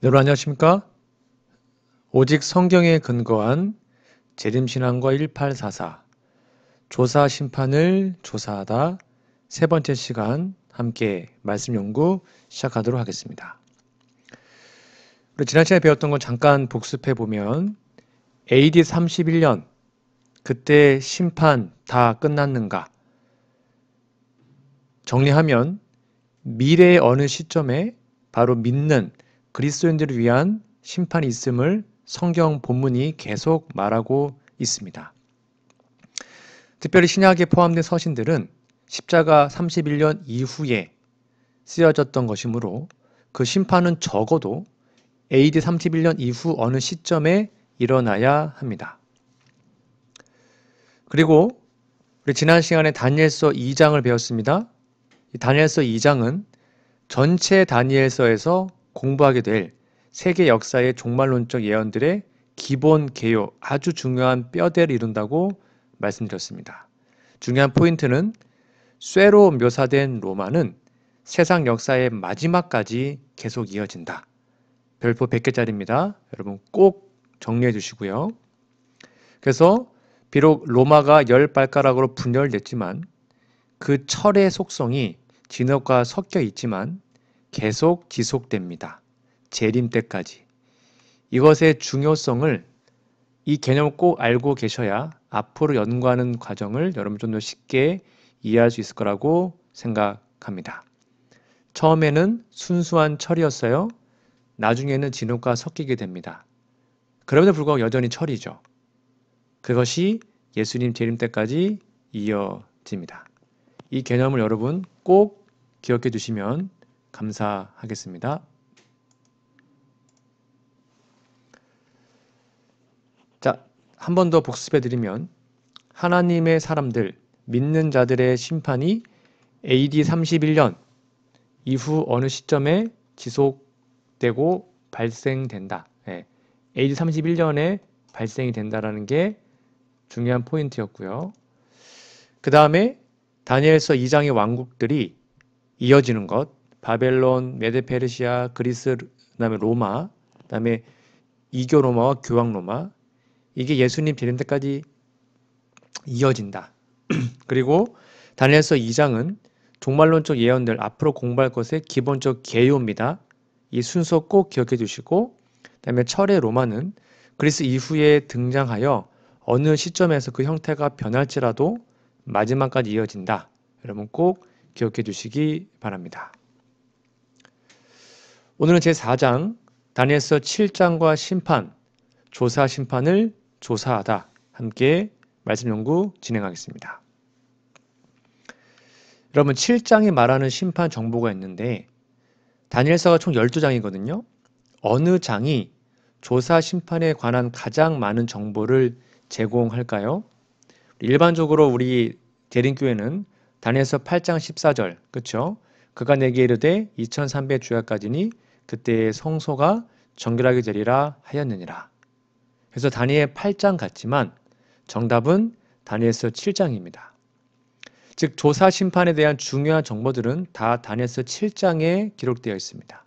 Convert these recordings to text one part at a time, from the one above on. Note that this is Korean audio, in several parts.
여러분 안녕하십니까? 오직 성경에 근거한 재림신앙과 1844 조사 심판을 조사하다 세 번째 시간 함께 말씀 연구 시작하도록 하겠습니다. 우리 지난 시간에 배웠던 거 잠깐 복습해 보면 AD 31년 그때 심판 다 끝났는가? 정리하면 미래의 어느 시점에 바로 믿는 그리스도인들을 위한 심판이 있음을 성경 본문이 계속 말하고 있습니다. 특별히 신약에 포함된 서신들은 십자가 31년 이후에 쓰여졌던 것이므로 그 심판은 적어도 AD 31년 이후 어느 시점에 일어나야 합니다. 그리고 우리 지난 시간에 다니엘서 2장을 배웠습니다. 이 다니엘서 2장은 전체 다니엘서에서 공부하게 될 세계 역사의 종말론적 예언들의 기본 개요, 아주 중요한 뼈대를 이룬다고 말씀드렸습니다. 중요한 포인트는 쇠로 묘사된 로마는 세상 역사의 마지막까지 계속 이어진다. 별표 100개짜리입니다. 여러분 꼭 정리해 주시고요. 그래서 비록 로마가 10발가락으로 분열됐지만 그 철의 속성이 진흙과 섞여 있지만 계속 지속됩니다. 재림 때까지. 이것의 중요성을 이 개념을 꼭 알고 계셔야 앞으로 연구하는 과정을 여러분 좀 더 쉽게 이해할 수 있을 거라고 생각합니다. 처음에는 순수한 철이었어요. 나중에는 진흙과 섞이게 됩니다. 그럼에도 불구하고 여전히 철이죠. 그것이 예수님 재림 때까지 이어집니다. 이 개념을 여러분 꼭 기억해 두시면 감사하겠습니다. 자, 한 번 더 복습해 드리면 하나님의 사람들, 믿는 자들의 심판이 AD 31년 이후 어느 시점에 지속되고 발생된다. AD 31년에 발생이 된다라는 게 중요한 포인트였고요. 그 다음에 다니엘서 2장의 왕국들이 이어지는 것, 바벨론, 메데페르시아, 그리스, 그다음에 로마, 그다음에 이교 로마와 교황 로마, 이게 예수님 재림 때까지 이어진다. 그리고 다니엘서 2장은 종말론적 예언들 앞으로 공부할 것의 기본적 개요입니다. 이 순서 꼭 기억해 두시고, 그다음에 철의 로마는 그리스 이후에 등장하여 어느 시점에서 그 형태가 변할지라도 마지막까지 이어진다. 여러분 꼭 기억해 두시기 바랍니다. 오늘은 제4장 다니엘서 7장과 심판, 조사 심판을 조사하다 함께 말씀 연구 진행하겠습니다. 여러분 7장이 말하는 심판 정보가 있는데 다니엘서가 총 12장이거든요. 어느 장이 조사 심판에 관한 가장 많은 정보를 제공할까요? 일반적으로 우리 대림교회는 다니엘서 8장 14절, 그렇죠? 그가 내게 이르되 2300 주야까지니 그때의 성소가 정결하게 되리라 하였느니라. 그래서 다니엘 8장 같지만 정답은 다니엘서 7장입니다. 즉 조사 심판에 대한 중요한 정보들은 다 다니엘서 7장에 기록되어 있습니다.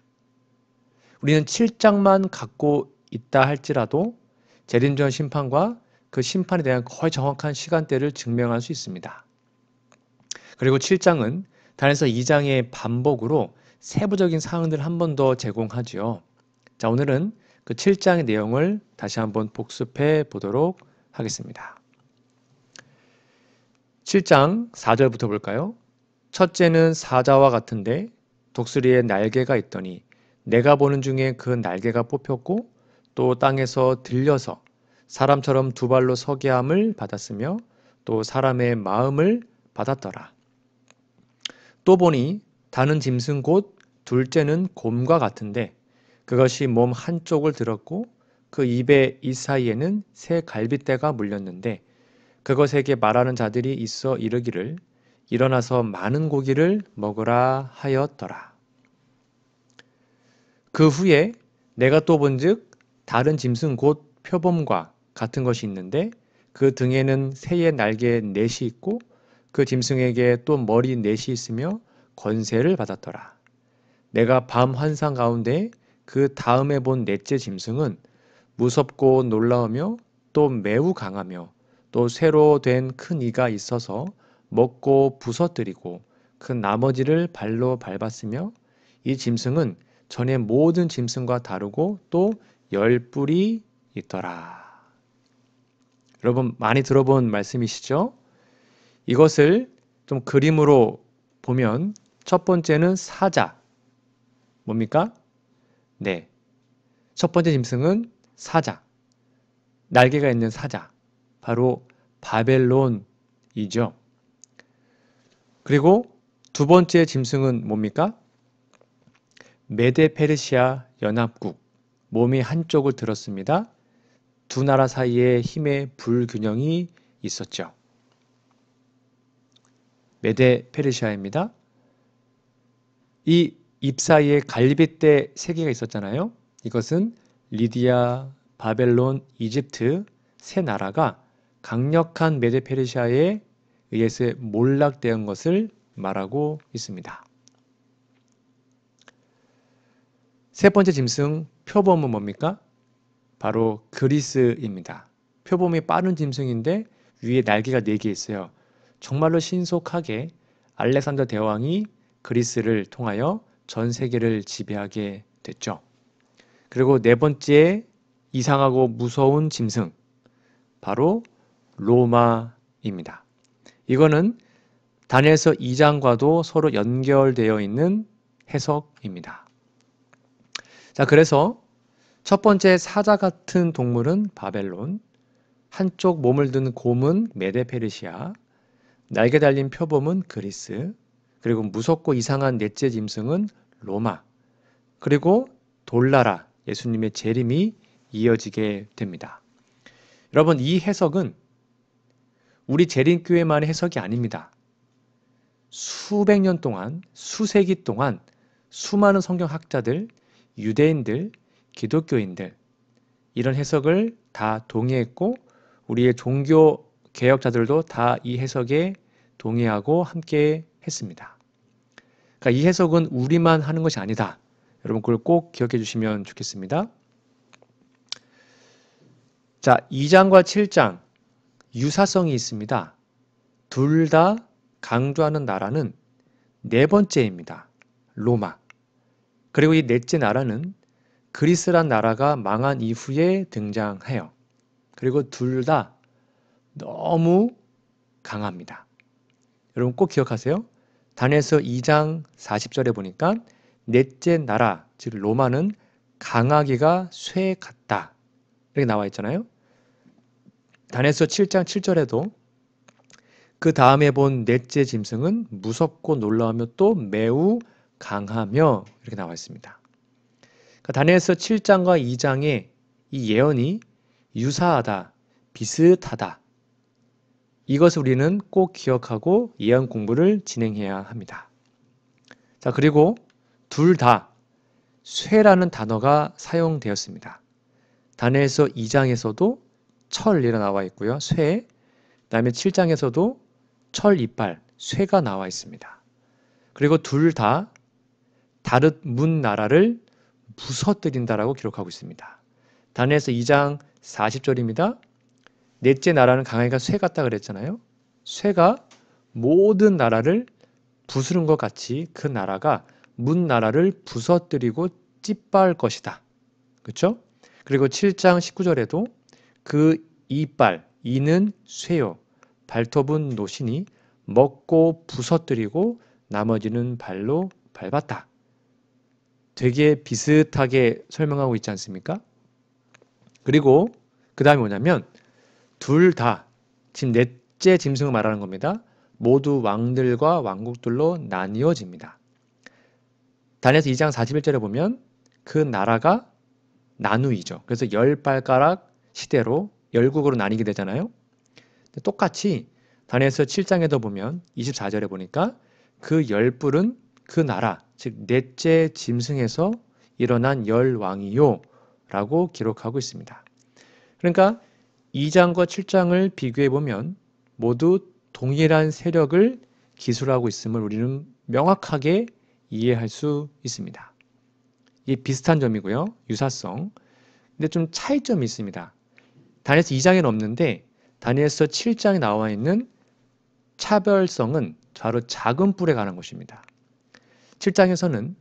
우리는 7장만 갖고 있다 할지라도 재림 전 심판과 그 심판에 대한 거의 정확한 시간대를 증명할 수 있습니다. 그리고 7장은 다니엘서 2장의 반복으로 세부적인 사항들을 한 번 더 제공하지요. 자, 오늘은 그 7장의 내용을 다시 한번 복습해 보도록 하겠습니다. 7장 4절부터 볼까요? 첫째는 사자와 같은데 독수리에 날개가 있더니 내가 보는 중에 그 날개가 뽑혔고 또 땅에서 들려서 사람처럼 두 발로 서게 함을 받았으며 또 사람의 마음을 받았더라. 또 보니 다는 짐승 곧 둘째는 곰과 같은데 그것이 몸 한쪽을 들었고 그 입의 이 사이에는 새 갈빗대가 물렸는데 그것에게 말하는 자들이 있어 이르기를 일어나서 많은 고기를 먹으라 하였더라. 그 후에 내가 또 본즉 다른 짐승 곧 표범과 같은 것이 있는데 그 등에는 새의 날개 넷이 있고 그 짐승에게 또 머리 넷이 있으며 권세를 받았더라. 내가 밤 환상 가운데 그 다음에 본 넷째 짐승은 무섭고 놀라우며 또 매우 강하며 또 쇠로 된 큰 이가 있어서 먹고 부서뜨리고 그 나머지를 발로 밟았으며 이 짐승은 전에 모든 짐승과 다르고 또 10뿔이 있더라. 여러분 많이 들어본 말씀이시죠? 이것을 좀 그림으로 보면 첫 번째는 사자. 뭡니까? 네. 첫 번째 짐승은 사자. 날개가 있는 사자. 바로 바벨론이죠. 그리고 두 번째 짐승은 뭡니까? 메데 페르시아 연합국. 몸이 한쪽을 들었습니다. 두 나라 사이에 힘의 불균형이 있었죠. 메데 페르시아입니다. 이 잎 사이에 갈빗대 세 개가 있었잖아요. 이것은 리디아, 바벨론, 이집트 세 나라가 강력한 메데 페르시아에 의해서 몰락되은 것을 말하고 있습니다. 세 번째 짐승 표범은 뭡니까? 바로 그리스입니다. 표범이 빠른 짐승인데 위에 날개가 4개 있어요. 정말로 신속하게 알렉산더 대왕이 그리스를 통하여 전 세계를 지배하게 됐죠. 그리고 네 번째 이상하고 무서운 짐승, 바로 로마입니다. 이거는 다니엘서 2장과도 서로 연결되어 있는 해석입니다. 자, 그래서 첫 번째 사자 같은 동물은 바벨론, 한쪽 몸을 든 곰은 메데 페르시아, 날개 달린 표범은 그리스, 그리고 무섭고 이상한 넷째 짐승은 로마, 그리고 돌나라, 예수님의 재림이 이어지게 됩니다. 여러분, 이 해석은 우리 재림교회만의 해석이 아닙니다. 수백 년 동안, 수세기 동안 수많은 성경학자들, 유대인들, 기독교인들 이런 해석을 다 동의했고 우리의 종교 개혁자들도 다 이 해석에 동의하고 함께 했습니다. 그러니까 이 해석은 우리만 하는 것이 아니다. 여러분 그걸 꼭 기억해 주시면 좋겠습니다. 자, 2장과 7장 유사성이 있습니다. 둘 다 강조하는 나라는 네 번째입니다. 로마. 그리고 이 넷째 나라는 그리스란 나라가 망한 이후에 등장해요. 그리고 둘 다 너무 강합니다. 여러분 꼭 기억하세요. 다니엘서 2장 40절에 보니까 넷째 나라, 즉 로마는 강하기가 쇠 같다. 이렇게 나와 있잖아요. 다니엘서 7장 7절에도 그 다음에 본 넷째 짐승은 무섭고 놀라우며 또 매우 강하며 이렇게 나와 있습니다. 그러니까 다니엘서 7장과 2장의 이 예언이 유사하다, 비슷하다. 이것을 우리는 꼭 기억하고 예언 공부를 진행해야 합니다. 자, 그리고 둘 다 쇠라는 단어가 사용되었습니다. 다니엘서 2장에서도 철이라 나와 있고요. 쇠. 그다음에 7장에서도 철 이빨, 쇠가 나와 있습니다. 그리고 둘 다 다릇 문 나라를 부서뜨린다라고 기록하고 있습니다. 다니엘서 2장 40절입니다. 넷째 나라는 강하기가 쇠 같다 그랬잖아요. 쇠가 모든 나라를 부수는 것 같이 그 나라가 문 나라를 부서뜨리고 찌빠할 것이다. 그렇죠? 그리고 7장 19절에도 그 이빨, 이는 쇠요. 발톱은 노시니 먹고 부서뜨리고 나머지는 발로 밟았다. 되게 비슷하게 설명하고 있지 않습니까? 그리고 그 다음에 뭐냐면 둘 다 지금 넷째 짐승을 말하는 겁니다. 모두 왕들과 왕국들로 나뉘어집니다. 다니엘서 2장 41절에 보면 그 나라가 나누이죠. 그래서 10발가락 시대로 열국으로 나뉘게 되잖아요. 똑같이 다니엘서 7장에도 보면 24절에 보니까 그 10뿔은 그 나라, 즉 넷째 짐승에서 일어난 10왕이요 라고 기록하고 있습니다. 그러니까 2장과 7장을 비교해 보면 모두 동일한 세력을 기술하고 있음을 우리는 명확하게 이해할 수 있습니다. 이 비슷한 점이고요. 유사성. 근데 좀 차이점이 있습니다. 다니엘서 2장에는 없는데 다니엘서 7장에 나와 있는 차별성은 바로 작은 뿔에 관한 것입니다. 7장에서는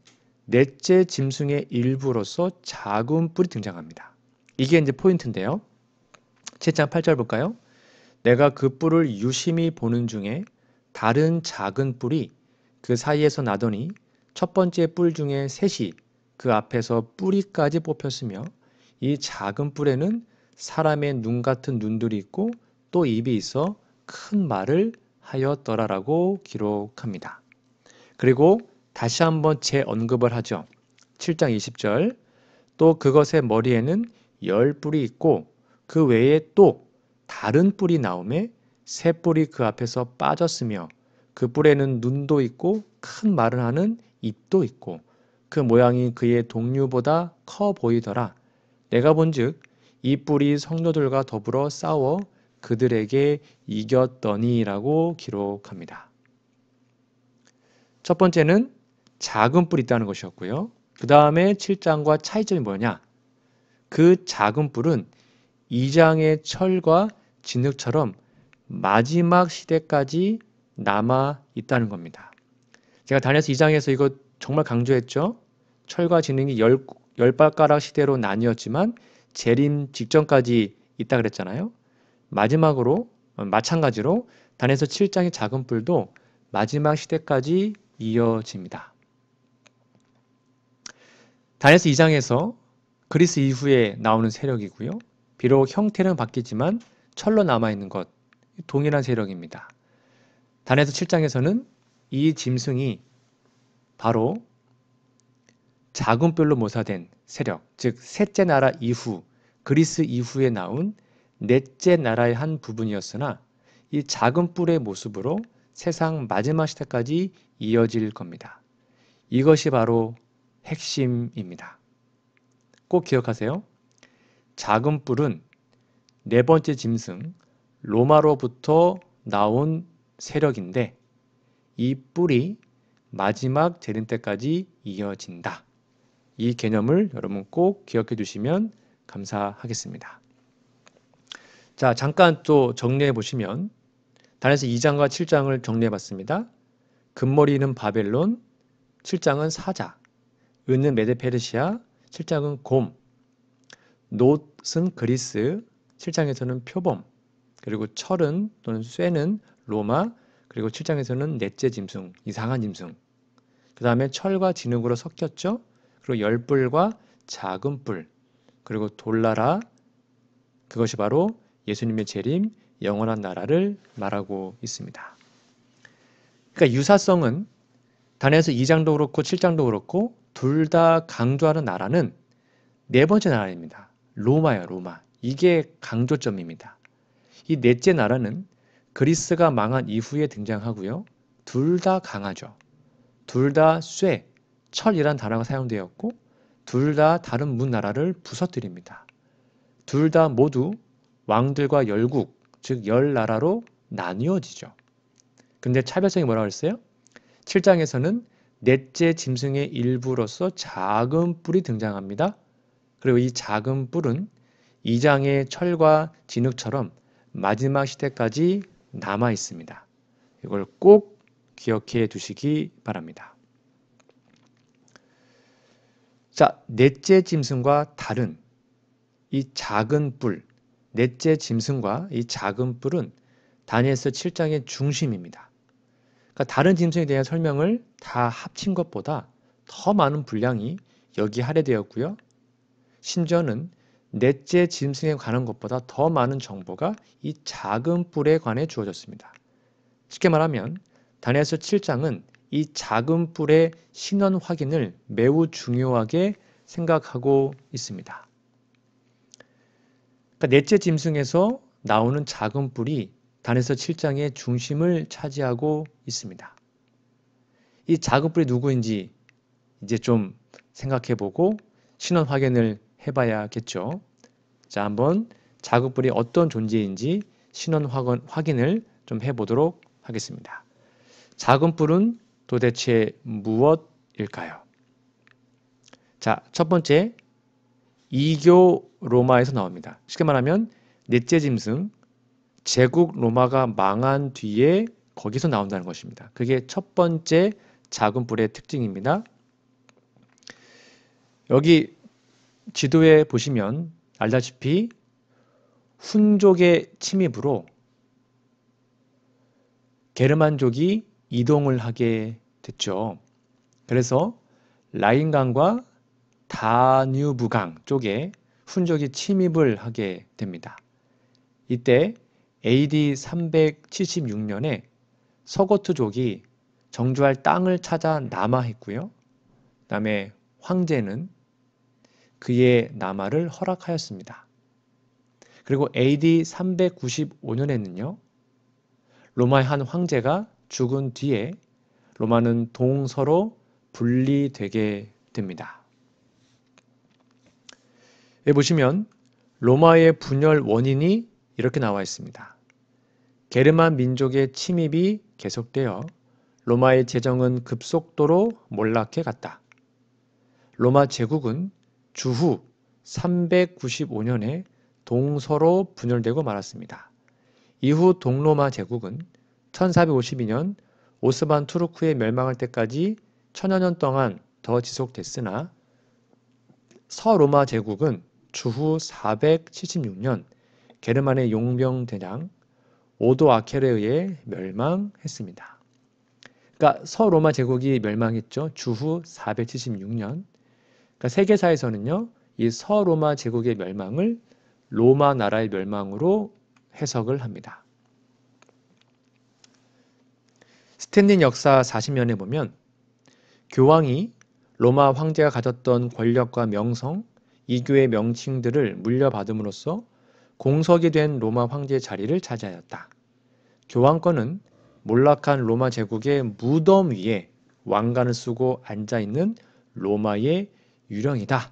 넷째 짐승의 일부로서 작은 뿔이 등장합니다. 이게 이제 포인트인데요. 7장 8절 볼까요? 내가 그 뿔을 유심히 보는 중에 다른 작은 뿔이 그 사이에서 나더니 첫 번째 뿔 중에 셋이 그 앞에서 뿌리까지 뽑혔으며 이 작은 뿔에는 사람의 눈 같은 눈들이 있고 또 입이 있어 큰 말을 하였더라라고 기록합니다. 그리고 다시 한번 재언급을 하죠. 7장 20절 또 그것의 머리에는 10뿔이 있고 그 외에 또 다른 뿔이 나오매 새 뿔이 그 앞에서 빠졌으며 그 뿔에는 눈도 있고 큰 말을 하는 입도 있고 그 모양이 그의 동류보다 커 보이더라. 내가 본즉 이 뿔이 성도들과 더불어 싸워 그들에게 이겼더니라고 기록합니다. 첫 번째는 작은 뿔이 있다는 것이었고요. 그 다음에 7장과 차이점이 뭐냐? 그 작은 뿔은 2장의 철과 진흙처럼 마지막 시대까지 남아 있다는 겁니다. 제가 다니엘서 2장에서 이거 정말 강조했죠. 철과 진흙이 10발가락 시대로 나뉘었지만 재림 직전까지 있다 그랬잖아요. 마지막으로 마찬가지로 다니엘서 7장의 작은 뿔도 마지막 시대까지 이어집니다. 다니엘서 2장에서 그리스 이후에 나오는 세력이고요. 비록 형태는 바뀌지만 철로 남아있는 것 동일한 세력입니다. 다니엘서 7장에서는 이 짐승이 바로 작은 뿔로 묘사된 세력, 즉 셋째 나라 이후 그리스 이후에 나온 넷째 나라의 한 부분이었으나 이 작은 뿔의 모습으로 세상 마지막 시대까지 이어질 겁니다. 이것이 바로 핵심입니다. 꼭 기억하세요. 작은 뿔은 네 번째 짐승 로마로부터 나온 세력인데 이 뿔이 마지막 재림 때까지 이어진다. 이 개념을 여러분 꼭 기억해 두시면 감사하겠습니다. 자, 잠깐 또 정리해 보시면 다니엘서 2장과 7장을 정리해 봤습니다. 금머리는 바벨론, 7장은 사자, 은은 메데페르시아, 7장은 곰, 놋은 그리스, 7장에서는 표범, 그리고 철은 또는 쇠는 로마, 그리고 7장에서는 넷째 짐승, 이상한 짐승. 그 다음에 철과 진흙으로 섞였죠. 그리고 열뿔과 작은 뿔, 그리고 돌나라, 그것이 바로 예수님의 재림, 영원한 나라를 말하고 있습니다. 그러니까 유사성은 다니엘서 2장도 그렇고 7장도 그렇고 둘 다 강조하는 나라는 네 번째 나라입니다. 로마예요, 로마. 이게 강조점입니다. 이 넷째 나라는 그리스가 망한 이후에 등장하고요. 둘 다 강하죠. 둘 다 쇠, 철이란 단어가 사용되었고 둘 다 다른 문나라를 부서뜨립니다. 둘 다 모두 왕들과 열국, 즉 열나라로 나뉘어지죠. 근데 차별성이 뭐라고 했어요? 7장에서는 넷째 짐승의 일부로서 작은 뿔이 등장합니다. 그리고 이 작은 뿔은 2장의 철과 진흙처럼 마지막 시대까지 남아 있습니다. 이걸 꼭 기억해 두시기 바랍니다. 자, 넷째 짐승과 다른 이 작은 뿔, 넷째 짐승과 이 작은 뿔은 다니엘서 7장의 중심입니다. 그러니까 다른 짐승에 대한 설명을 다 합친 것보다 더 많은 분량이 여기 할애되었고요. 심지어는 넷째 짐승에 관한 것보다 더 많은 정보가 이 작은 뿔에 관해 주어졌습니다. 쉽게 말하면 다니엘서 7장은 이 작은 뿔의 신원 확인을 매우 중요하게 생각하고 있습니다. 그러니까 넷째 짐승에서 나오는 작은 뿔이 다니엘서 7장의 중심을 차지하고 있습니다. 이 작은 뿔이 누구인지 이제 좀 생각해보고 신원 확인을 해봐야겠죠. 자, 한번 작은 뿔이 어떤 존재인지 신원 확인을 좀 해보도록 하겠습니다. 작은 뿔은 도대체 무엇일까요? 자, 첫 번째 이교 로마에서 나옵니다. 쉽게 말하면 넷째 짐승 제국 로마가 망한 뒤에 거기서 나온다는 것입니다. 그게 첫 번째 작은 뿔의 특징입니다. 여기 지도에 보시면 알다시피 훈족의 침입으로 게르만족이 이동을 하게 됐죠. 그래서 라인강과 다뉴브강 쪽에 훈족이 침입을 하게 됩니다. 이때 AD 376년에 서고트족이 정주할 땅을 찾아 남하했고요. 그 다음에 황제는 그의 남하를 허락하였습니다. 그리고 AD 395년에는요. 로마의 한 황제가 죽은 뒤에 로마는 동서로 분리되게 됩니다. 여기 보시면 로마의 분열 원인이 이렇게 나와 있습니다. 게르만 민족의 침입이 계속되어 로마의 재정은 급속도로 몰락해 갔다. 로마 제국은 주후 395년에 동서로 분열되고 말았습니다. 이후 동로마 제국은 1452년 오스만 투르크의 멸망할 때까지 천여 년 동안 더 지속됐으나 서로마 제국은 주후 476년 게르만의 용병대장 오도아켈에 의해 멸망했습니다. 그러니까 서로마 제국이 멸망했죠. 주후 476년. 그러니까 세계사에서는요. 이 서로마 제국의 멸망을 로마 나라의 멸망으로 해석을 합니다. 스탠린 역사 40년에 보면 교황이 로마 황제가 가졌던 권력과 명성, 이교의 명칭들을 물려받음으로써 공석이 된 로마 황제의 자리를 차지하였다. 교황권은 몰락한 로마 제국의 무덤 위에 왕관을 쓰고 앉아있는 로마의 유령이다.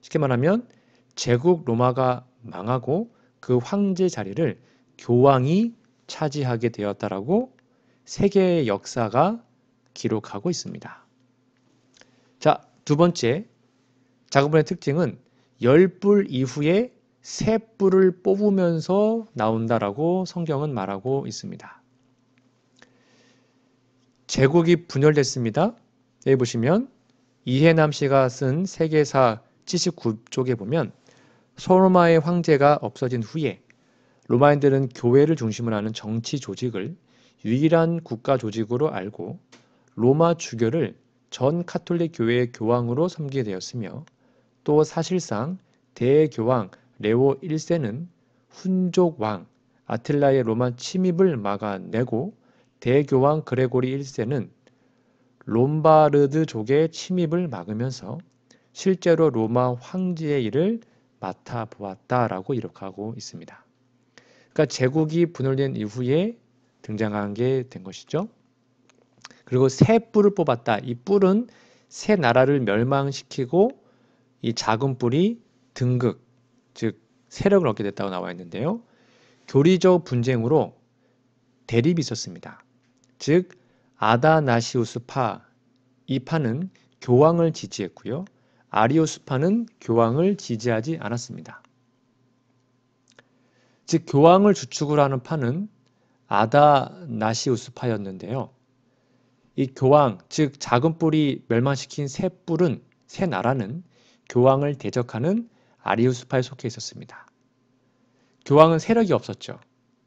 쉽게 말하면 제국 로마가 망하고 그 황제 자리를 교황이 차지하게 되었다라고 세계의 역사가 기록하고 있습니다. 자, 두 번째 작은 뿔의 특징은 10뿔 이후에 새 뿔을 뽑으면서 나온다라고 성경은 말하고 있습니다. 제국이 분열됐습니다. 여기 보시면 이해남 씨가 쓴 세계사 79쪽에 보면 서로마의 황제가 없어진 후에 로마인들은 교회를 중심으로 하는 정치 조직을 유일한 국가 조직으로 알고 로마 주교를 전 카톨릭 교회의 교황으로 섬기게 되었으며 또 사실상 대교황 레오 1세는 훈족 왕 아틀라의 로마 침입을 막아내고 대교황 그레고리 1세는 롬바르드족의 침입을 막으면서 실제로 로마 황제의 일을 맡아보았다라고 기록하고 있습니다. 그러니까 제국이 분열된 이후에 등장한 게 된 것이죠. 그리고 새 뿔을 뽑았다. 이 뿔은 새 나라를 멸망시키고 이 작은 뿔이 등극, 즉 세력을 얻게 됐다고 나와 있는데요. 교리적 분쟁으로 대립이 있었습니다. 즉 아다나시우스파 이 파는 교황을 지지했고요. 아리우스파는 교황을 지지하지 않았습니다. 즉 교황을 주축으로 하는 파는 아다나시우스파였는데요. 이 교황, 즉 작은 뿔이 멸망시킨 새 뿔은 새 나라는 교황을 대적하는 아리우스파에 속해 있었습니다. 교황은 세력이 없었죠.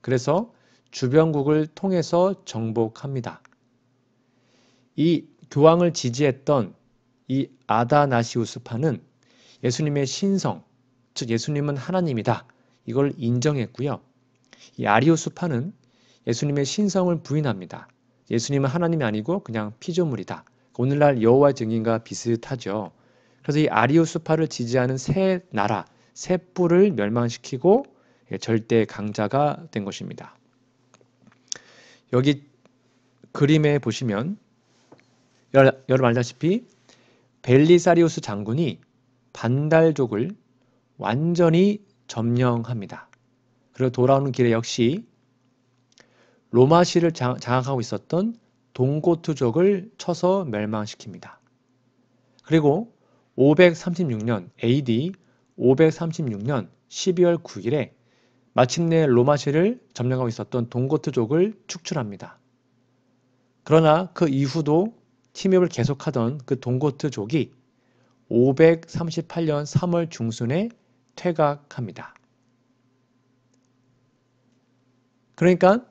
그래서 주변국을 통해서 정복합니다. 이 교황을 지지했던 이 아다나시우스파는 예수님의 신성, 즉 예수님은 하나님이다. 이걸 인정했고요. 이 아리우스파는 예수님의 신성을 부인합니다. 예수님은 하나님이 아니고 그냥 피조물이다. 오늘날 여호와의 증인과 비슷하죠. 그래서 이 아리우스파를 지지하는 새 나라, 새 뿔을 멸망시키고 절대 강자가 된 것입니다. 여기 그림에 보시면 여러분 알다시피 벨리사리우스 장군이 반달족을 완전히 점령합니다. 그리고 돌아오는 길에 역시 로마시를 장악하고 있었던 동고트족을 쳐서 멸망시킵니다. 그리고 536년 AD 536년 12월 9일에 마침내 로마시를 점령하고 있었던 동고트족을 축출합니다. 그러나 그 이후도 침입을 계속하던 그 동고트족이 538년 3월 중순에 퇴각합니다. 그러니까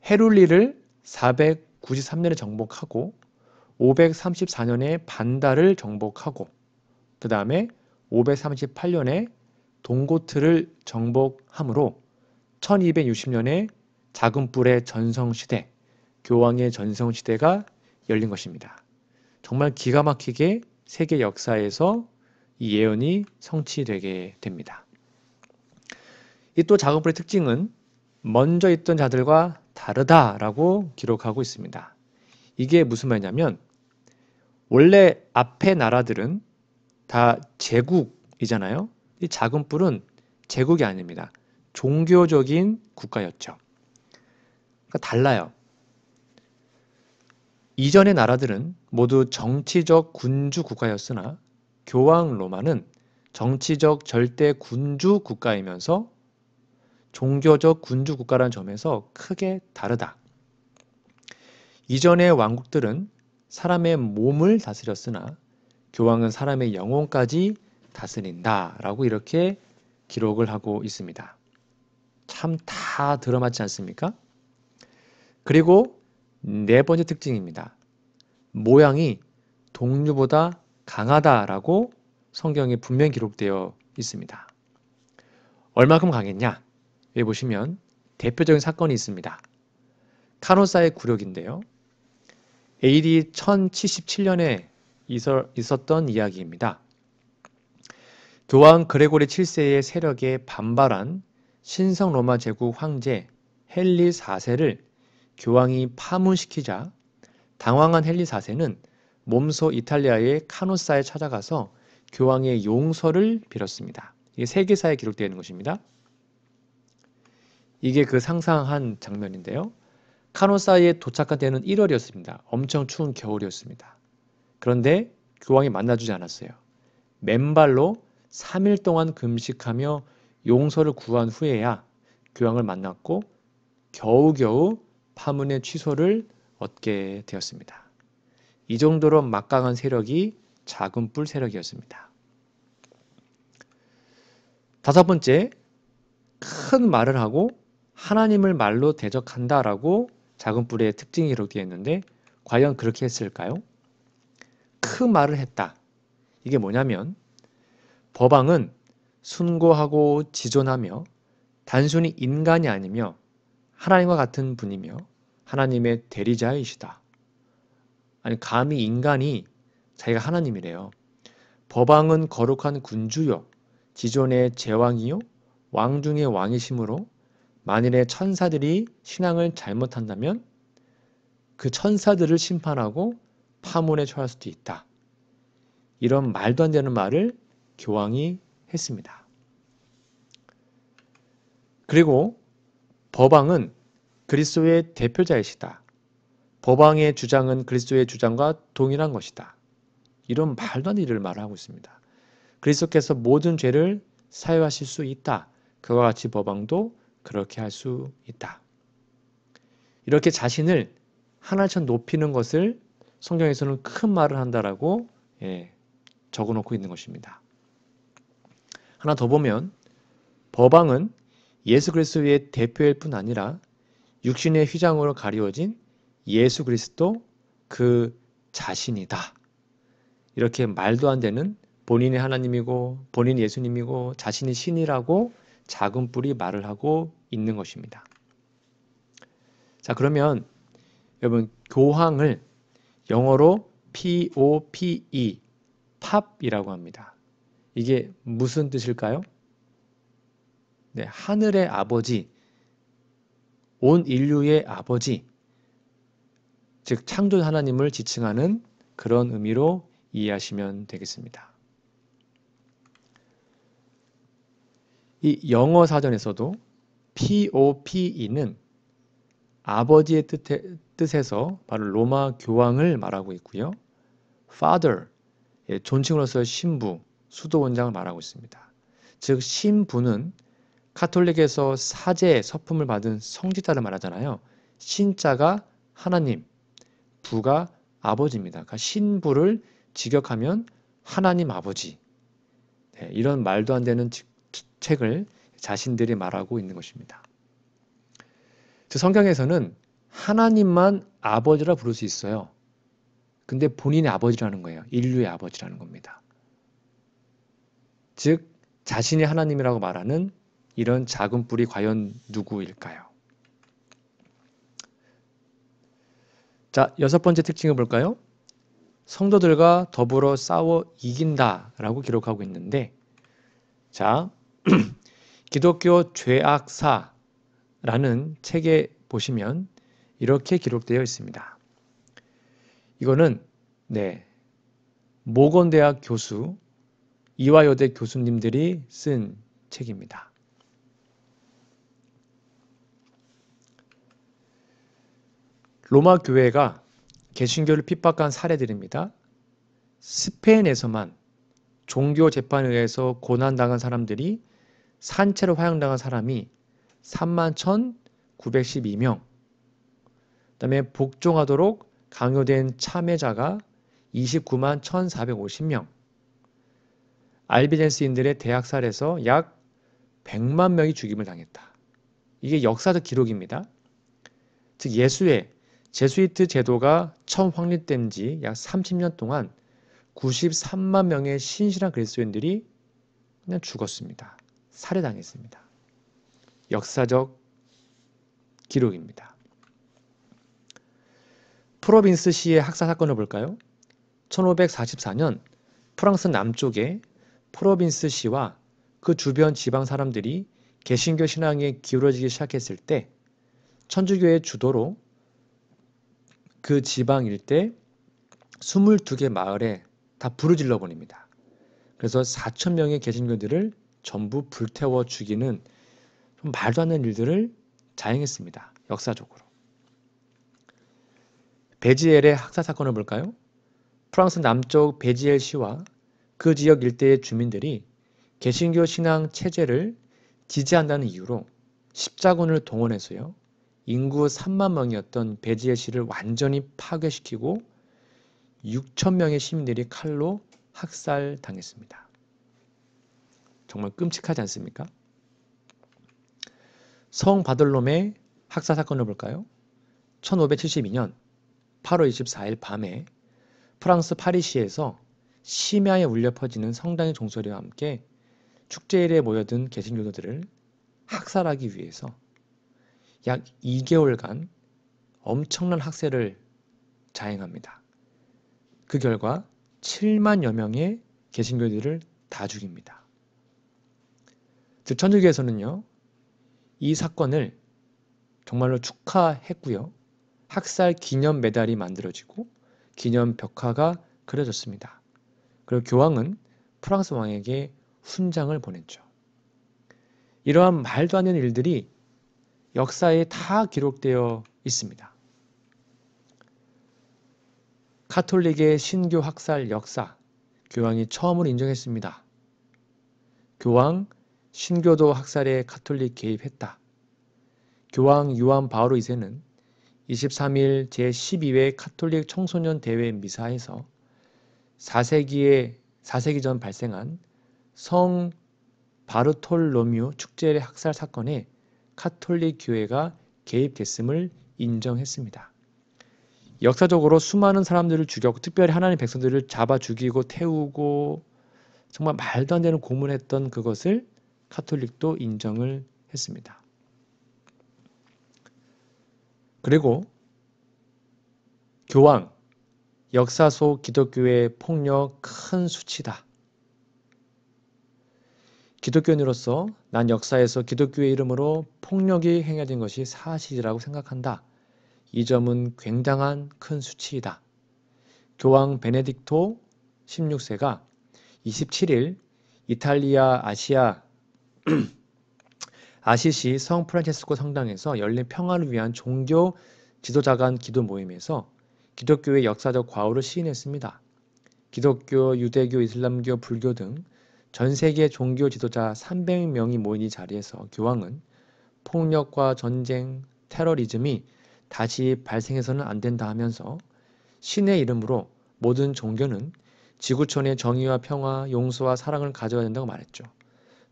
헤룰리를 493년에 정복하고 534년에 반다를 정복하고 그 다음에 538년에 동고트를 정복함으로 1260년에 작은 뿔의 전성시대, 교황의 전성시대가 열린 것입니다. 정말 기가 막히게 세계 역사에서 이 예언이 성취되게 됩니다. 이 또 작은 뿔의 특징은 먼저 있던 자들과 다르다라고 기록하고 있습니다. 이게 무슨 말이냐면 원래 앞의 나라들은 다 제국이잖아요. 이 작은 뿔은 제국이 아닙니다. 종교적인 국가였죠. 그러니까 달라요. 이전의 나라들은 모두 정치적 군주 국가였으나 교황 로마는 정치적 절대 군주 국가이면서 종교적 군주 국가라는 점에서 크게 다르다. 이전의 왕국들은 사람의 몸을 다스렸으나 교황은 사람의 영혼까지 다스린다라고 이렇게 기록을 하고 있습니다. 참 다 들어맞지 않습니까? 그리고 네 번째 특징입니다. 모양이 동류보다 강하다라고 성경에 분명히 기록되어 있습니다. 얼마큼 강했냐? 여기 보시면 대표적인 사건이 있습니다. 카노사의 굴욕인데요. AD 1077년에 있었던 이야기입니다. 교황 그레고리 7세의 세력에 반발한 신성 로마 제국 황제 헨리 4세를 교황이 파문시키자 당황한 헨리 4세는 몸소 이탈리아의 카노사에 찾아가서 교황의 용서를 빌었습니다. 이게 세계사에 기록되어 있는 것입니다. 이게 그 상상한 장면인데요. 카노사에 도착한 때는 1월이었습니다. 엄청 추운 겨울이었습니다. 그런데 교황이 만나주지 않았어요. 맨발로 3일 동안 금식하며 용서를 구한 후에야 교황을 만났고 겨우겨우 파문의 취소를 얻게 되었습니다. 이 정도로 막강한 세력이 작은 뿔 세력이었습니다. 다섯 번째, 큰 말을 하고 하나님을 말로 대적한다라고 작은 뿔의 특징이 기록되어 있는데 과연 그렇게 했을까요? 큰 말을 했다. 이게 뭐냐면 법왕은 순고하고 지존하며 단순히 인간이 아니며 하나님과 같은 분이며 하나님의 대리자이시다. 아니 감히 인간이 자기가 하나님이래요. 법왕은 거룩한 군주요 지존의 제왕이요 왕 중의 왕이시므로 만일에 천사들이 신앙을 잘못한다면 그 천사들을 심판하고 파문에 처할 수도 있다. 이런 말도 안 되는 말을 교황이 했습니다. 그리고 법왕은 그리스도의 대표자이시다. 법왕의 주장은 그리스도의 주장과 동일한 것이다. 이런 말도 안 되는 일을 말하고 있습니다. 그리스도께서 모든 죄를 사유하실 수 있다. 그와 같이 법왕도 그렇게 할 수 있다. 이렇게 자신을 하나처럼 높이는 것을 성경에서는 큰 말을 한다라고 적어놓고 있는 것입니다. 하나 더 보면 법왕은 예수 그리스도의 대표일 뿐 아니라 육신의 휘장으로 가리워진 예수 그리스도 그 자신이다. 이렇게 말도 안 되는 본인이 하나님이고 본인이 예수님이고 자신이 신이라고 작은 뿔이 말을 하고 있는 것입니다. 자, 그러면 여러분 교황을 영어로 POPE, 팝이라고 합니다. 이게 무슨 뜻일까요? 네, 하늘의 아버지, 온 인류의 아버지, 즉 창조 하나님을 지칭하는 그런 의미로 이해하시면 되겠습니다. 이 영어 사전에서도 POPE는 아버지의 뜻에서 바로 로마 교황을 말하고 있고요. Father, 존칭으로서 신부, 수도원장을 말하고 있습니다. 즉 신부는 카톨릭에서 사제 서품을 받은 성직자를 말하잖아요. 신자가 하나님, 부가 아버지입니다. 그러니까 신부를 직역하면 하나님 아버지. 이런 말도 안 되는 책을 자신들이 말하고 있는 것입니다. 즉 성경에서는 하나님만 아버지라 부를 수 있어요. 근데 본인의 아버지라는 거예요. 인류의 아버지라는 겁니다. 즉 자신이 하나님이라고 말하는 이런 작은 뿔이 과연 누구일까요? 자, 6번째 특징을 볼까요? 성도들과 더불어 싸워 이긴다라고 기록하고 있는데, 자, 기독교 죄악사라는 책에 보시면 이렇게 기록되어 있습니다. 이거는 모건대학 교수, 이화여대 교수님들이 쓴 책입니다. 로마 교회가 개신교를 핍박한 사례들입니다. 스페인에서만 종교 재판에 의해서 고난당한 사람들이 산채로 화형당한 사람이 31,912명, 그 다음에 복종하도록 강요된 참여자가 29만 1,450명, 알비젠스인들의 대학살에서 약 100만 명이 죽임을 당했다. 이게 역사적 기록입니다. 즉 예수의 제수이트 제도가 처음 확립된 지 약 30년 동안 93만 명의 신실한 그리스도인들이 그냥 죽었습니다. 살해당했습니다. 역사적 기록입니다. 프로빈스 시의 학살 사건을 볼까요? 1544년 프랑스 남쪽의 프로빈스 시와 그 주변 지방 사람들이 개신교 신앙에 기울어지기 시작했을 때 천주교의 주도로 그 지방 일대 22개 마을에 다 불을 질러 버립니다. 그래서 4,000명의 개신교들을 전부 불태워 죽이는 좀 말도 안 되는 일들을 자행했습니다. 역사적으로. 베지엘의 학살 사건을 볼까요? 프랑스 남쪽 베지엘 시와 그 지역 일대의 주민들이 개신교 신앙 체제를 지지한다는 이유로 십자군을 동원해서요. 인구 3만 명이었던 베지엘 시를 완전히 파괴시키고 6,000명의 시민들이 칼로 학살당했습니다. 정말 끔찍하지 않습니까? 성 바들롬의 학살 사건을 볼까요? 1572년 8월 24일 밤에 프랑스 파리시에서 심야에 울려 퍼지는 성당의 종소리와 함께 축제일에 모여든 개신교도들을 학살하기 위해서 약 2개월간 엄청난 학살을 자행합니다. 그 결과 7만여 명의 개신교들을 다 죽입니다. 즉 천주교에서는요. 이 사건을 정말로 축하했고요. 학살 기념 메달이 만들어지고 기념 벽화가 그려졌습니다. 그리고 교황은 프랑스 왕에게 훈장을 보냈죠. 이러한 말도 안 되는 일들이 역사에 다 기록되어 있습니다. 카톨릭의 신교 학살 역사, 교황이 처음으로 인정했습니다. 교황, 신교도 학살에 카톨릭 개입했다. 교황 요한 바오로 2세는 23일 제12회 카톨릭 청소년 대회 미사에서 4세기 전 발생한 성 바르톨로뮤 축제의 학살 사건에 카톨릭 교회가 개입됐음을 인정했습니다. 역사적으로 수많은 사람들을 죽였고 특별히 하나님의 백성들을 잡아 죽이고 태우고 정말 말도 안 되는 고문했던 그것을 카톨릭도 인정을 했습니다. 그리고 교황, 역사 속 기독교의 폭력 큰 수치다. 기독교인으로서 난 역사에서 기독교의 이름으로 폭력이 행해진 것이 사실이라고 생각한다. 이 점은 굉장한 큰 수치이다. 교황 베네딕토 16세가 27일 이탈리아 아시시 성 프란체스코 성당에서 열린 평화를 위한 종교 지도자 간 기도 모임에서 기독교의 역사적 과오를 시인했습니다. 기독교, 유대교, 이슬람교, 불교 등 전 세계 종교 지도자 300명이 모인 이 자리에서 교황은 폭력과 전쟁, 테러리즘이 다시 발생해서는 안 된다 하면서 신의 이름으로 모든 종교는 지구촌의 정의와 평화, 용서와 사랑을 가져야 된다고 말했죠.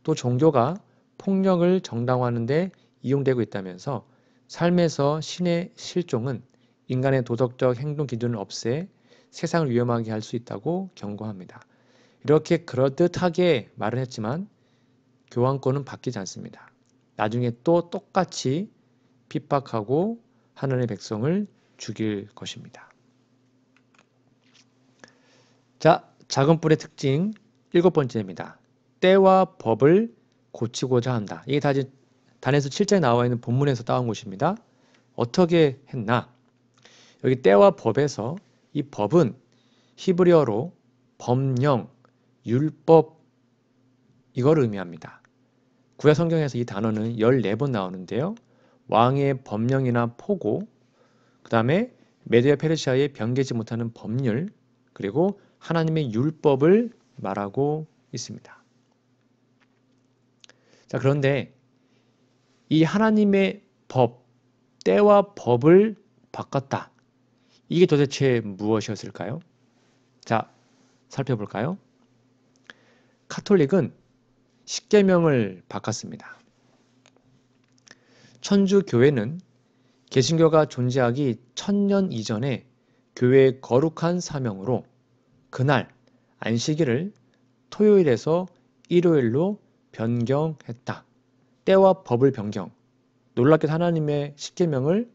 또 종교가 폭력을 정당화하는 데 이용되고 있다면서 삶에서 신의 실종은 인간의 도덕적 행동 기준을 없애 세상을 위험하게 할 수 있다고 경고합니다. 이렇게 그럴듯하게 말은 했지만 교황권은 바뀌지 않습니다. 나중에 또 똑같이 핍박하고 하나님의 백성을 죽일 것입니다. 자, 작은 뿔의 특징 7번째입니다. 때와 법을 고치고자 한다. 이게 다 다니엘서 7장에 나와 있는 본문에서 따온 것입니다. 어떻게 했나? 여기 때와 법에서 이 법은 히브리어로 법령, 율법 이걸 의미합니다. 구약 성경에서 이 단어는 14번 나오는데요. 왕의 법령이나 포고, 그 다음에 메디아 페르시아의 변개치 못하는 법률, 그리고 하나님의 율법을 말하고 있습니다. 자, 그런데 이 하나님의 법, 때와 법을 바꿨다. 이게 도대체 무엇이었을까요? 자, 살펴볼까요? 카톨릭은 십계명을 바꿨습니다. 천주교회는 개신교가 존재하기 1000년 이전에 교회의 거룩한 사명으로 그날 안식일을 토요일에서 일요일로 변경했다. 때와 법을 변경. 놀랍게도 하나님의 십계명을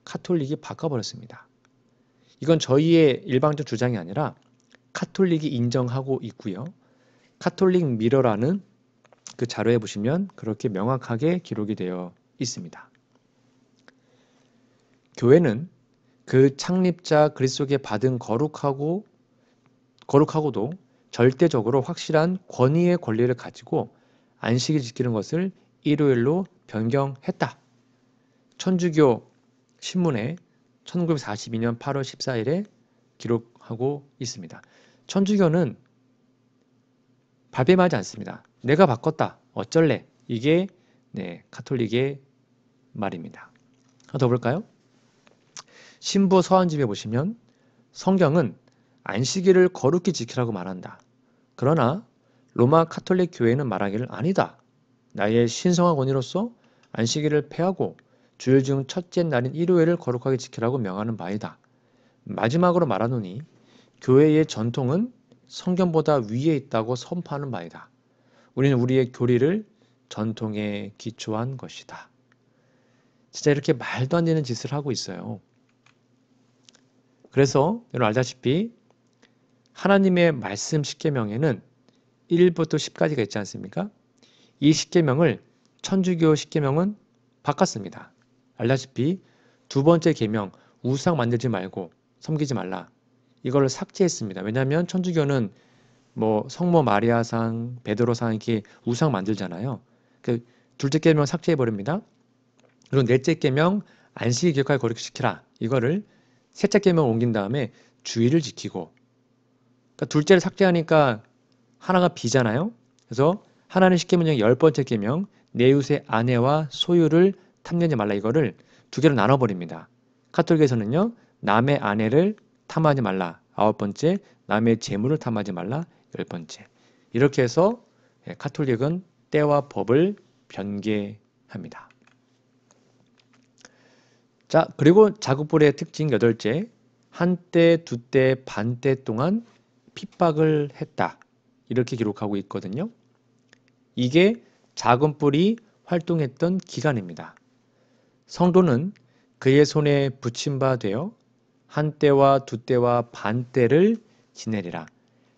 카톨릭이 바꿔버렸습니다. 이건 저희의 일방적 주장이 아니라 카톨릭이 인정하고 있고요. 카톨릭 미러라는 그 자료에 보시면 그렇게 명확하게 기록이 되어 있습니다. 교회는 그 창립자 그리스도께 받은 거룩하고도 절대적으로 확실한 권위의 권리를 가지고 안식일 지키는 것을 일요일로 변경했다. 천주교 신문에 1942년 8월 14일에 기록하고 있습니다. 천주교는 발뺌하지 않습니다. 내가 바꿨다. 어쩔래. 이게 카톨릭의 말입니다. 하나 더 볼까요? 신부 서한집에 보시면 성경은 안식일을 거룩히 지키라고 말한다. 그러나 로마 카톨릭 교회는 말하기를 아니다. 나의 신성한 권위로서 안식일을 폐하고 주일 중 첫째 날인 일요일을 거룩하게 지키라고 명하는 바이다. 마지막으로 말하노니 교회의 전통은 성경보다 위에 있다고 선포하는 바이다. 우리는 우리의 교리를 전통에 기초한 것이다. 진짜 이렇게 말도 안 되는 짓을 하고 있어요. 그래서 여러분 알다시피 하나님의 말씀 십계명에는 1부터 10까지가 있지 않습니까? 이 십계명을 천주교 십계명은 바꿨습니다. 알다시피 두 번째 계명 우상 만들지 말고 섬기지 말라. 이걸 삭제했습니다. 왜냐하면 천주교는 뭐 성모 마리아상, 베드로상 이렇게 우상 만들잖아요. 그 둘째 계명 삭제해 버립니다. 그리고 넷째 계명 안식일 기억하여 거룩히 지키라. 이거를 셋째 계명 옮긴 다음에 주일을 지키고. 그러니까 둘째를 삭제하니까 하나가 비잖아요. 그래서 하나는 십계명 중 10번째 계명 내 이웃의 아내와 소유를 탐내지 말라. 이거를 두 개로 나눠버립니다. 카톨릭에서는요. 남의 아내를 탐하지 말라. 9번째, 남의 재물을 탐하지 말라. 10번째. 이렇게 해서 카톨릭은 때와 법을 변개합니다. 자, 그리고 자국불의 특징 8째. 한때, 두때, 반때 동안 핍박을 했다. 이렇게 기록하고 있거든요. 이게 작은 뿔이 활동했던 기간입니다. 성도는 그의 손에 붙임 바 되어 한때와 두때와 반때를 지내리라.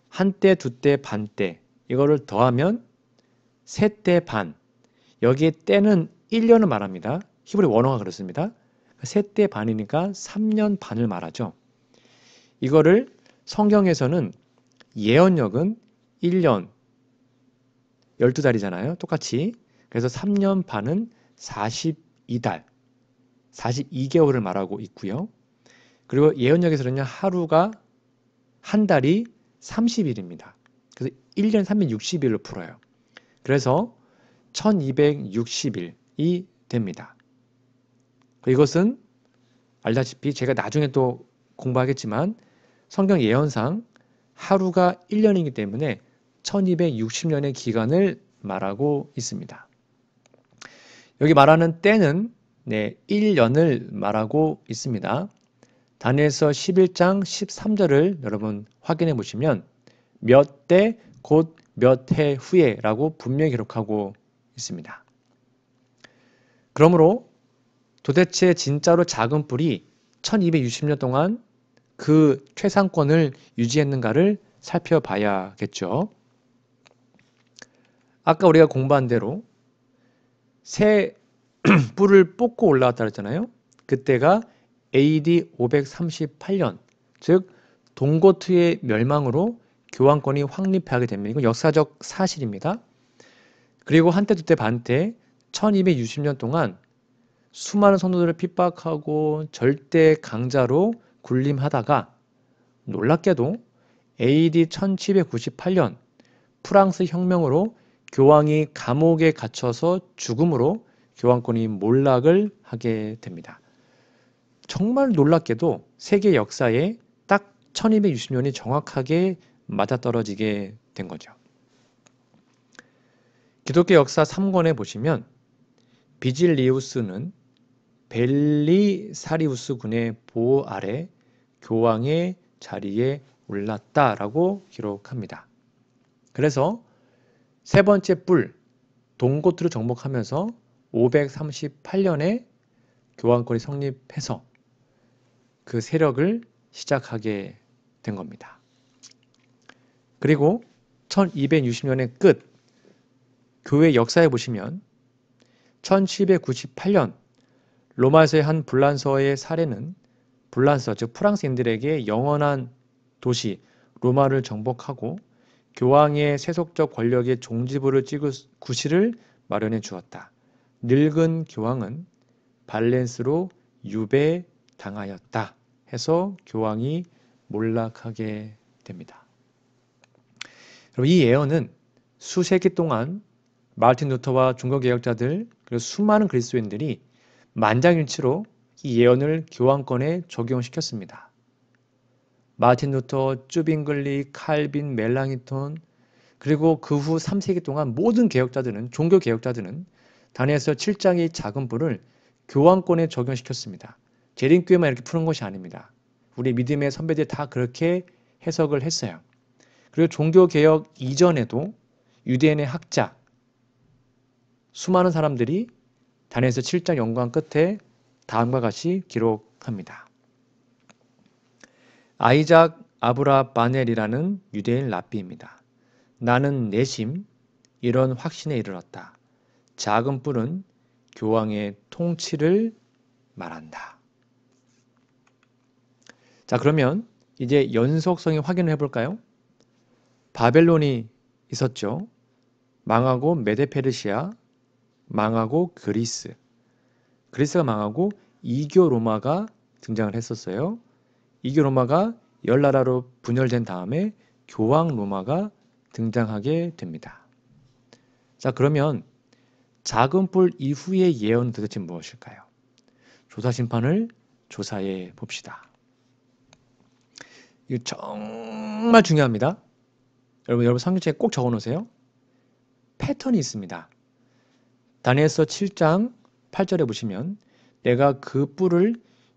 한때, 두때, 반때 이거를 더하면 세때 반. 여기에 때는 1년을 말합니다. 히브리 원어가 그렇습니다. 세때 반이니까 3년 반을 말하죠. 이거를 성경에서는 예언역은 1년 12달이잖아요. 똑같이. 그래서 3년 반은 42달, 42개월을 말하고 있고요. 그리고 예언역에서는요. 하루가 한 달이 30일입니다. 그래서 1년 360일로 풀어요. 그래서 1260일이 됩니다. 이것은 알다시피 제가 나중에 또 공부하겠지만 성경 예언상 하루가 1년이기 때문에 1260년의 기간을 말하고 있습니다. 여기 말하는 때는 1년을 말하고 있습니다. 다니엘서 11장 13절을 여러분 확인해 보시면 몇 때 곧 몇 해 후에 라고 분명히 기록하고 있습니다. 그러므로 도대체 진짜로 작은 뿔이 1260년 동안 그 최상권을 유지했는가를 살펴봐야겠죠. 아까 우리가 공부한 대로 새 뿔을 뽑고 올라왔다 그랬잖아요. 그때가 AD 538년, 즉 동고트의 멸망으로 교황권이 확립하게 됩니다. 이건 역사적 사실입니다. 그리고 한때 두때 반때 1260년 동안 수많은 성도들을 핍박하고 절대 강자로 군림하다가 놀랍게도 AD 1798년 프랑스 혁명으로 교황이 감옥에 갇혀서 죽음으로 교황권이 몰락을 하게 됩니다. 정말 놀랍게도 세계 역사에 딱 1260년이 정확하게 맞아떨어지게 된 거죠. 기독교 역사 3권에 보시면 비질리우스는 벨리사리우스 군의 보호 아래 교황의 자리에 올랐다라고 기록합니다. 그래서 세 번째 뿔 동고트를 정복하면서 538년에 교황권이 성립해서 그 세력을 시작하게 된 겁니다. 그리고 1260년의 끝 교회 역사에 보시면 1798년 로마에서의 한 불란서의 사례는 불란서 즉 프랑스인들에게 영원한 도시 로마를 정복하고 교황의 세속적 권력의 종지부를 찍을 구실을 마련해 주었다. 늙은 교황은 발렌스로 유배당하였다 해서 교황이 몰락하게 됩니다. 이 예언은 수세기 동안 마르틴 루터와 종교개혁자들 그리고 수많은 그리스도인들이 만장일치로 이 예언을 교황권에 적용시켰습니다. 마르틴 루터, 쭈빙글리, 칼빈, 멜랑이톤 그리고 그 후 3세기 동안 모든 개혁자들은 종교개혁자들은 다니엘서 7장의 작은 뿔을 교황권에 적용시켰습니다. 재림교회만 이렇게 푸는 것이 아닙니다. 우리 믿음의 선배들이 다 그렇게 해석을 했어요. 그리고 종교개혁 이전에도 유대인의 학자 수많은 사람들이 다니엘서 7장 연구한 끝에 다음과 같이 기록합니다. 아이작 아브라 바넬이라는 유대인 랍비입니다. 나는 내심 이런 확신에 이르렀다. 작은 뿔은 교황의 통치를 말한다. 자, 그러면 이제 연속성의 확인을 해볼까요? 바벨론이 있었죠. 망하고 메데페르시아, 망하고 그리스. 그리스가 망하고 이교 로마가 등장을 했었어요. 이교 로마가 열 나라로 분열된 다음에 교황 로마가 등장하게 됩니다. 자, 그러면 작은 뿔 이후의 예언은 도대체 무엇일까요? 조사심판을 조사해 봅시다. 이거 정말 중요합니다. 여러분 성경책에 꼭 적어놓으세요. 패턴이 있습니다. 다니엘서 7장 8절에 보시면 내가 그 뿔을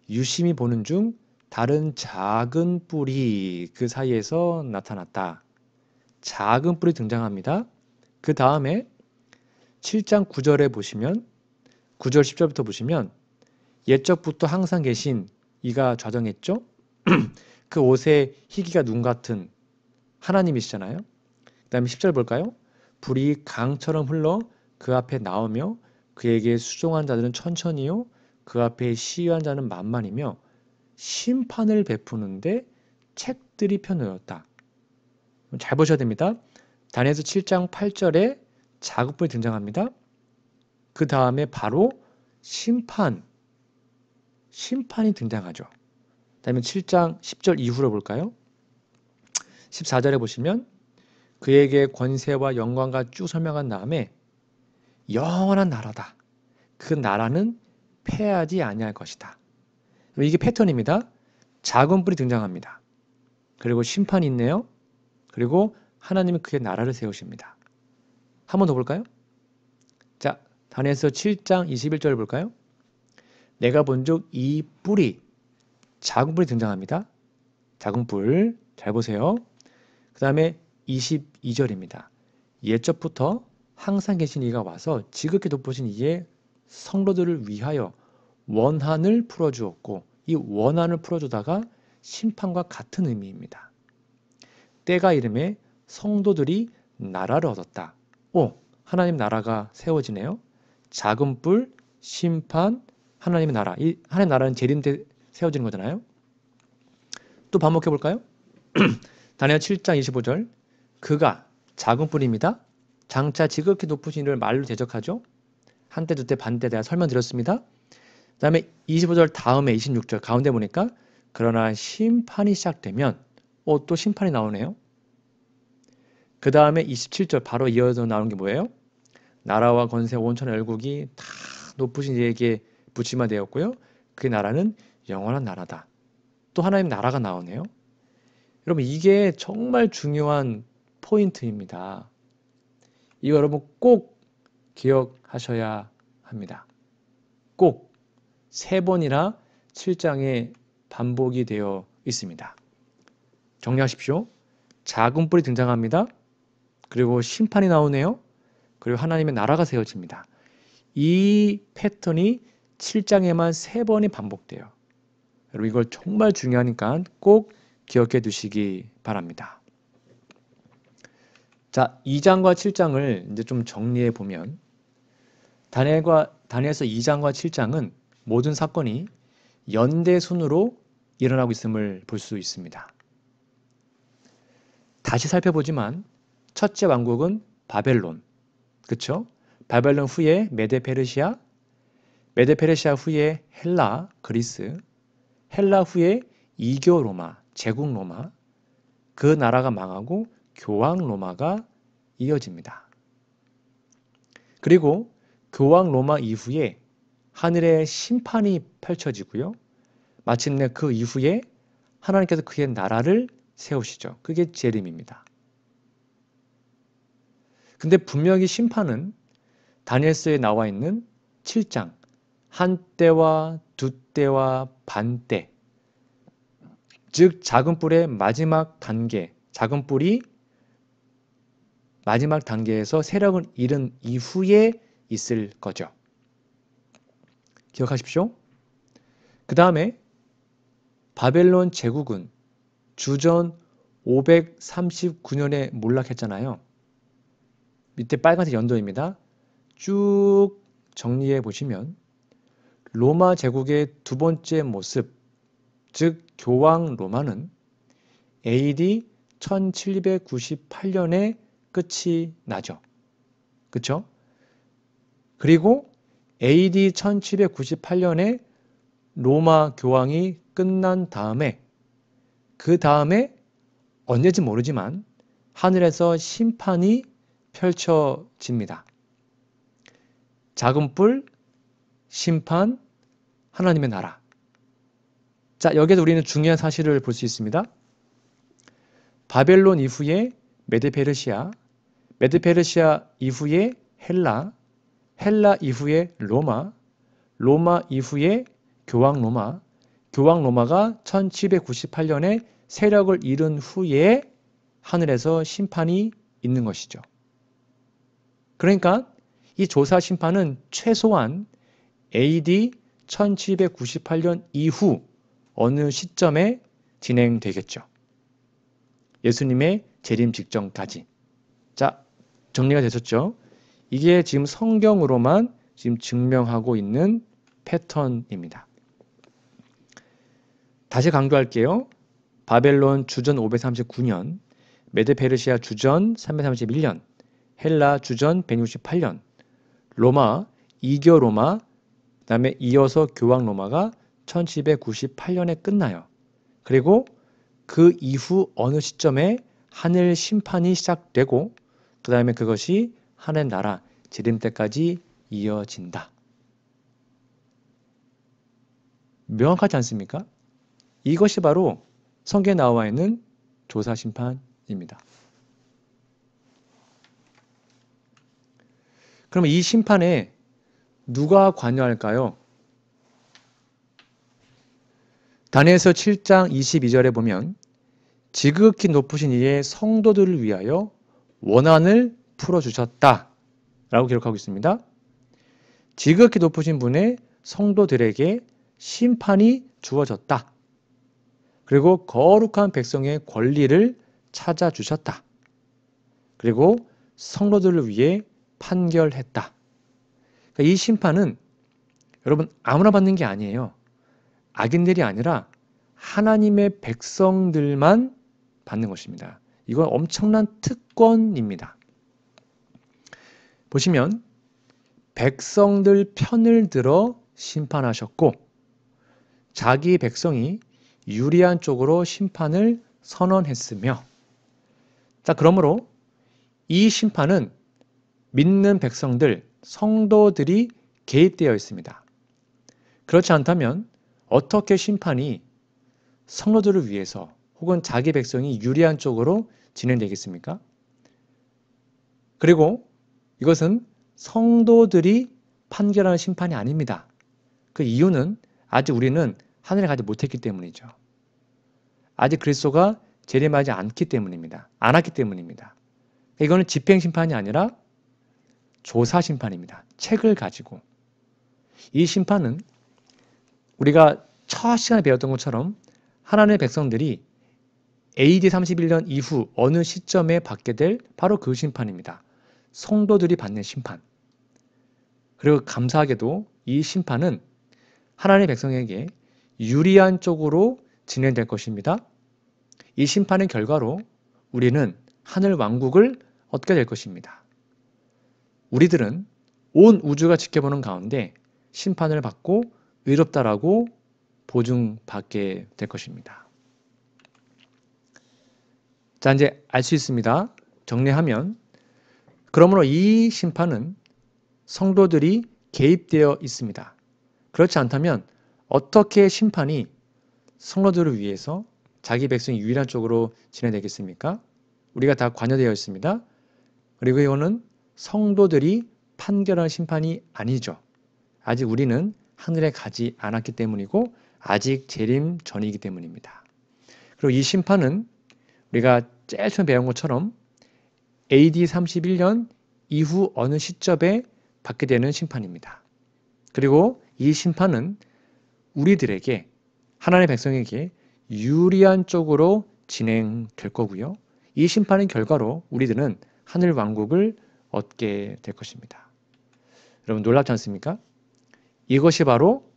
유심히 보는 중 다른 작은 뿔이 그 사이에서 나타났다. 작은 뿔이 등장합니다. 그 다음에 7장 9절에 보시면 9절 10절부터 보시면 옛적부터 항상 계신 이가 좌정했죠. 그 옷에 희기가 눈 같은 하나님이시잖아요. 그 다음에 10절 볼까요? 불이 강처럼 흘러 그 앞에 나오며 그에게 수종한 자들은 천천히요 그 앞에 시위한 자는 만만이며 심판을 베푸는데 책들이 펴놓였다. 잘 보셔야 됩니다. 다니엘서 7장 8절에 작은 뿔이 등장합니다. 그 다음에 바로 심판이 등장하죠. 그 다음에 7장 10절 이후로 볼까요? 14절에 보시면 그에게 권세와 영광과 쭉 설명한 다음에 영원한 나라다. 그 나라는 패하지 아니할 것이다. 이게 패턴입니다. 작은 뿔이 등장합니다. 그리고 심판이 있네요. 그리고 하나님이 그의 나라를 세우십니다. 한 번 더 볼까요? 자, 다니엘서 7장 21절 볼까요? 내가 본즉 이 뿔이 작은 뿔이 등장합니다. 작은 뿔 잘 보세요. 그 다음에 22절입니다. 옛적부터 항상 계신 이가 와서 지극히 높으신 이의 성도들을 위하여 원한을 풀어주었고 이 원한을 풀어주다가 심판과 같은 의미입니다. 때가 이름에 성도들이 나라를 얻었다. 오, 하나님 나라가 세워지네요. 작은 뿔, 심판, 하나님의 나라. 이 하나님 나라는 재림 때 세워지는 거잖아요. 또 반복해 볼까요? 다니엘 7장 25절. 그가 작은 뿔입니다. 장차 지극히 높으신 이를 말로 대적하죠. 한때 두때 반때 내가 설명드렸습니다. 그 다음에 25절 다음에 26절 가운데 보니까 그러나 심판이 시작되면 또 심판이 나오네요. 그 다음에 27절 바로 이어서 나오는 게 뭐예요? 나라와 권세 온천의 열국이 다 높으신 이에게 붙임만 되었고요. 그 나라는 영원한 나라다. 또 하나님 나라가 나오네요. 여러분 이게 정말 중요한 포인트입니다. 이거 여러분 꼭 기억하셔야 합니다. 꼭 3번이나 7장에 반복이 되어 있습니다. 정리하십시오. 작은 뿔이 등장합니다. 그리고 심판이 나오네요. 그리고 하나님의 나라가 세워집니다. 이 패턴이 7장에만 3번이 반복돼요. 여러분 이걸 정말 중요하니까 꼭 기억해 두시기 바랍니다. 자, 2장과 7장을 이제 좀 정리해 보면 다니엘서 2장과 7장은 모든 사건이 연대 순으로 일어나고 있음을 볼 수 있습니다. 다시 살펴보지만 첫째 왕국은 바벨론, 그쵸? 바벨론 후에 메데페르시아, 메데페르시아 후에 헬라, 그리스, 헬라 후에 이교 로마, 제국 로마, 그 나라가 망하고 교황 로마가 이어집니다. 그리고 교황 로마 이후에 하늘의 심판이 펼쳐지고요. 마침내 그 이후에 하나님께서 그의 나라를 세우시죠. 그게 재림입니다. 근데 분명히 심판은 다니엘서에 나와 있는 7장 한때와 두때와 반때, 즉 작은 뿔의 마지막 단계, 작은 뿔이 마지막 단계에서 세력을 잃은 이후에 있을 거죠. 기억하십시오. 그 다음에 바벨론 제국은 주전 539년에 몰락했잖아요. 밑에 빨간색 연도입니다. 쭉 정리해 보시면 로마 제국의 두 번째 모습, 즉 교황 로마는 AD 1798년에 끝이 나죠. 그쵸? 그리고 AD 1798년에 로마 교황이 끝난 다음에 그 다음에 언제인지 모르지만 하늘에서 심판이 펼쳐집니다. 작은 뿔, 심판, 하나님의 나라. 자, 여기에서 우리는 중요한 사실을 볼 수 있습니다. 바벨론 이후에 메데페르시아, 메데페르시아 이후에 헬라, 헬라 이후에 로마, 로마 이후에 교황 로마, 교황 로마가 1798년에 세력을 잃은 후에 하늘에서 심판이 있는 것이죠. 그러니까 이 조사 심판은 최소한 AD 1798년 이후 어느 시점에 진행되겠죠. 예수님의 재림 직전까지. 자, 정리가 되셨죠? 이게 지금 성경으로만 지금 증명하고 있는 패턴입니다. 다시 강조할게요. 바벨론 주전 539년, 메데페르시아 주전 331년, 헬라 주전 168년, 로마, 이교 로마, 그 다음에 이어서 교황 로마가 1798년에 끝나요. 그리고 그 이후 어느 시점에 하늘 심판이 시작되고 그 다음에 그것이 하나님 나라 재림 때까지 이어진다. 명확하지 않습니까? 이것이 바로 성경에 나와 있는 조사심판입니다. 그럼 이 심판에 누가 관여할까요? 다니엘서 7장 22절에 보면 지극히 높으신 이의 성도들을 위하여 원한을 풀어주셨다 라고 기록하고 있습니다. 지극히 높으신 분의 성도들에게 심판이 주어졌다. 그리고 거룩한 백성의 권리를 찾아주셨다. 그리고 성도들을 위해 판결했다. 그러니까 이 심판은 여러분 아무나 받는 게 아니에요. 악인들이 아니라 하나님의 백성들만 받는 것입니다. 이건 엄청난 특권입니다. 보시면 백성들 편을 들어 심판하셨고 자기 백성이 유리한 쪽으로 심판을 선언했으며 자 그러므로 이 심판은 믿는 백성들, 성도들이 개입되어 있습니다. 그렇지 않다면 어떻게 심판이 성도들을 위해서 혹은 자기 백성이 유리한 쪽으로 진행되겠습니까? 그리고 이것은 성도들이 판결하는 심판이 아닙니다. 그 이유는 아직 우리는 하늘에 가지 못했기 때문이죠. 아직 그리스도가 재림하지 않기 때문입니다. 안 왔기 때문입니다. 이거는 집행심판이 아니라 조사심판입니다. 책을 가지고. 이 심판은 우리가 첫 시간에 배웠던 것처럼 하나님의 백성들이 AD 31년 이후 어느 시점에 받게 될 바로 그 심판입니다. 성도들이 받는 심판. 그리고 감사하게도 이 심판은 하나님의 백성에게 유리한 쪽으로 진행될 것입니다. 이 심판의 결과로 우리는 하늘 왕국을 얻게 될 것입니다. 우리들은 온 우주가 지켜보는 가운데 심판을 받고 의롭다라고 보증받게 될 것입니다. 자, 이제 알 수 있습니다. 정리하면 그러므로 이 심판은 성도들이 개입되어 있습니다. 그렇지 않다면 어떻게 심판이 성도들을 위해서 자기 백성이 유일한 쪽으로 진행되겠습니까? 우리가 다 관여되어 있습니다. 그리고 이거는 성도들이 판결한 심판이 아니죠. 아직 우리는 하늘에 가지 않았기 때문이고 아직 재림 전이기 때문입니다. 그리고 이 심판은 우리가 제일 처음 배운 것처럼 AD 31년 이후 어느 시점에 받게 되는 심판입니다. 그리고 이 심판은 우리들에게 하나님의 백성에게 유리한 쪽으로 진행될 거고요. 이 심판의 결과로 우리들은 하늘 왕국을 얻게 될 것입니다. 여러분 놀랍지 않습니까? 이것이 바로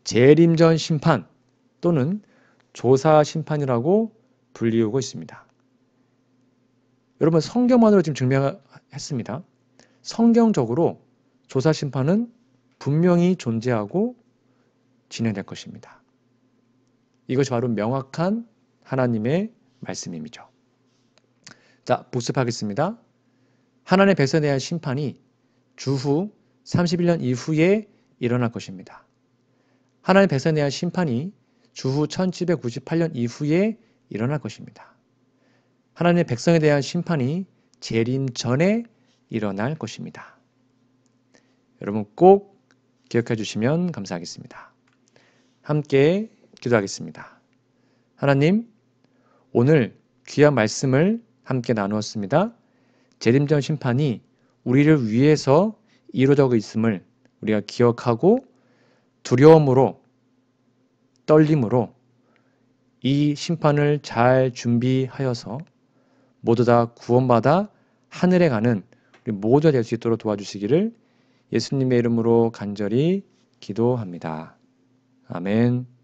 재림전 심판 또는 조사 심판이라고 불리우고 있습니다. 여러분 성경만으로 지금 증명했습니다. 성경적으로 조사 심판은 분명히 존재하고 진행될 것입니다. 이것이 바로 명확한 하나님의 말씀임이죠. 자, 복습하겠습니다. 하나님의 백성에 대한 심판이 주후 31년 이후에 일어날 것입니다. 하나님의 백성에 대한 심판이 주후 1798년 이후에 일어날 것입니다. 하나님의 백성에 대한 심판이 재림 전에 일어날 것입니다. 여러분 꼭 기억해 주시면 감사하겠습니다. 함께 기도하겠습니다. 하나님, 오늘 귀한 말씀을 함께 나누었습니다. 재림전 심판이 우리를 위해서 이루어져 있음을 우리가 기억하고 두려움으로 떨림으로 이 심판을 잘 준비하여서 모두 다 구원받아 하늘에 가는 우리 모두가 될 수 있도록 도와주시기를 예수님의 이름으로 간절히 기도합니다. 아멘.